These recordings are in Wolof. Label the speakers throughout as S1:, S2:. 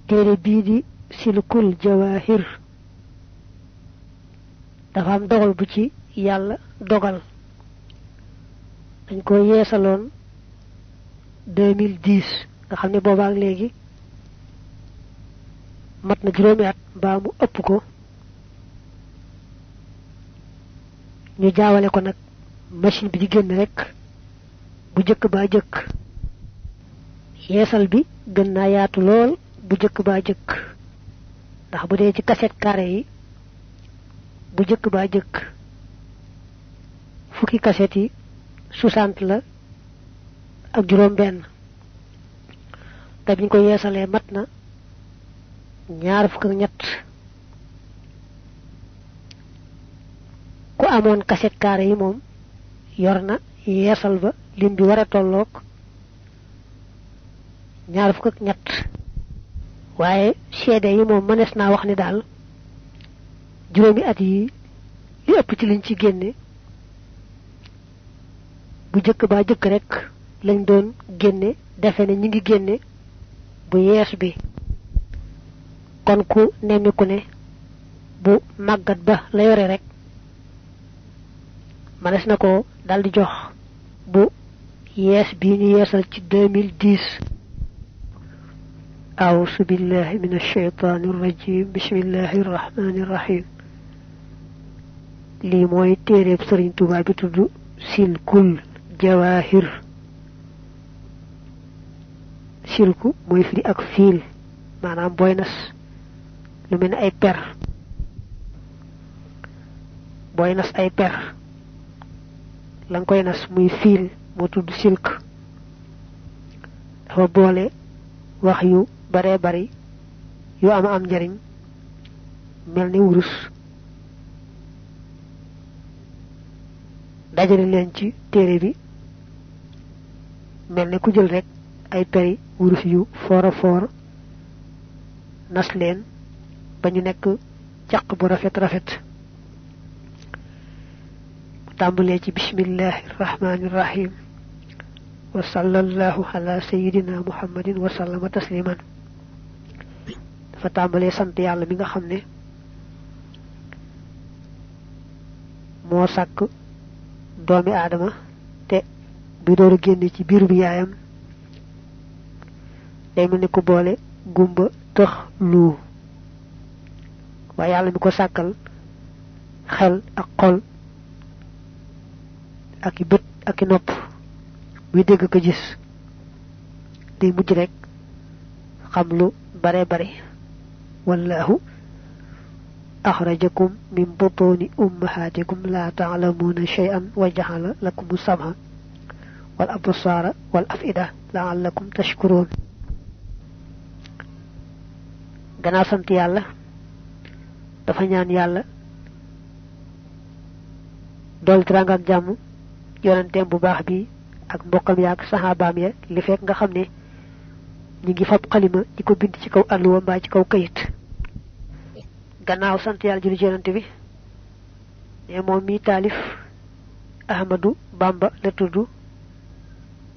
S1: téere bii di silkul jawahir dafa am dogal bu ci yàlla dogal dañ ko yeesaloon 2010 nga xam ne boobaak léegi mat na juróomi at mbaa mu ëpp ko ñu jaawale ko nag machine bi di génn rek bu jëkk baa jëkk yeesal bi gën naa yaatu lool bu jëkk baa jëkk ndax bu dee ci cassette carré yi bu jëkk baa jëkk fukki cassette yi 60 la ak juróom benn te biñ ko yeesalee mat na ñaar fukk ak ñett ku amoon cassette carré yi moom yor na yeesal ba lim bi war a tolloog ñaar fukk ak ñett waaye CD yi moom mënees naa wax ni daal juróomi at yi li ëpp ci liñ ci génne bu jëkk baa jëkk rek lañ doon génne defe ne ñi ngi génne bu yees bi kon ku nemmiku ne bu màggat ba la yore rek mënees na ko daldi jox bu yees bii ñu yeesal ci 2010 أعوذ بالله من الشيطان الرجيم بسم الله الرحمن الرحيم لي موي تيريب سيرن توبا بي تودو سلكul jawahir silku moy firi ak fil manam boy nas lu melni ay per boy nas ay per lang koy nas muy fil mo tuddu silk dafa boole wax yu bare bari yu am njariñ melni wurus dajale leen ci téere bi melni ku jël rek ay peri wurus yu fora for nas leen ba ñu nekk caq bu rafet rafet tàmbalee ci bismillahir rahmanir rahim wa sallallahu ala sayyidina muhammadin wa sallama tasliman dafa tàmbalee sant yàlla mi nga xam ne moo sàkk doomi aadama te bi dooru génn ci biir bi yaayam day mel ni ku boole gumba tëx lu waaye yàlla mi ko sàkkal xel ak xol ak bët ak nopp muy dégg ko gis day mujj rek xam lu bare bare wallahu أخرجكم من بطون أمهاتكم لا تعلمون شيئا وجعل لكم السمع والأبصار والأفئدة لعلكم تشكرون غنا سنت يالا دا فا ñaan yalla dol trang ak jamm yonentem bu baax bi ak mbokam yak sahabaam ya li fek nga xamne ñi ngi fab xalima diko bind ci kaw alluwa ba ci kaw kayit gannaaw sant yàlla julli yonent bi ne moom mi taalif Ahmadu Bamba la tudd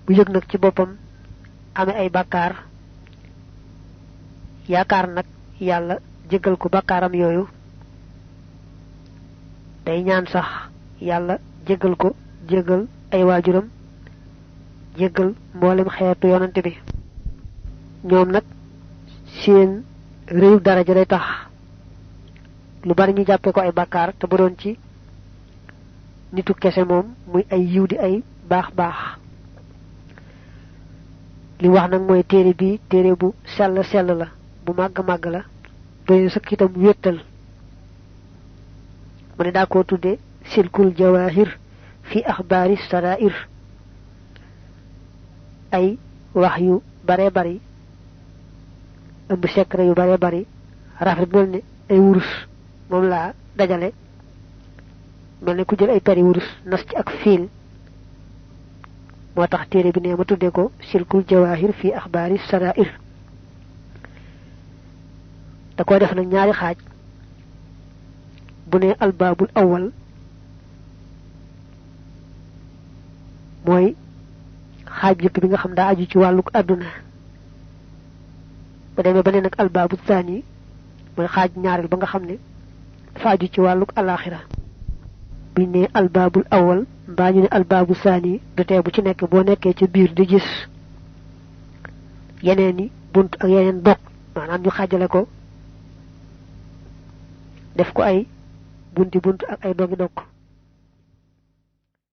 S1: bu yëg nag ci boppam amee ay bàkkaar yaakaar nag yàlla jéggal ko bàkkaaram yooyu day ñaan sax yàlla jéggal ko jéggal ay waajuram jéggal mboolem xeetu yonent bi ñoom nag seen réew daraja day tax lu bari ñu jappé ko ay bakkar te bu doon ci nitu kessé mom muy ay yiw di ay bax bax li wax nak moy téré bi téré bu sell sell la bu mag mag la doy sa kitam wétal mu ne da ko tuddé silkul jawahir fi akhbari sarair ay wax yu bare bari ëmb secret yu bare bari rafet melni ay wurus mom la dajale melni ku jël ay peri wurus nas ci ak fil motax téré bi né ma tuddé ko silkul jawahir fi akhbari sarair da ko def nak ñaari xaj bu né al babul awwal moy xaj jëk bi nga xam da aju ci waluk aduna bu demee ba ne nag albaabu thani mooy xaaj ñaareel ba nga xam ne dafa aju ci wàlluk alaxira bi ne albaabul awal mbaa ñu ne albaabu thani du tee bu ci nekk boo nekkee ci biir di gis yeneen ni bunt ak yeneen dog maanaam ñu xaajale ko def ko ay bunti bunt ak ay dogi dog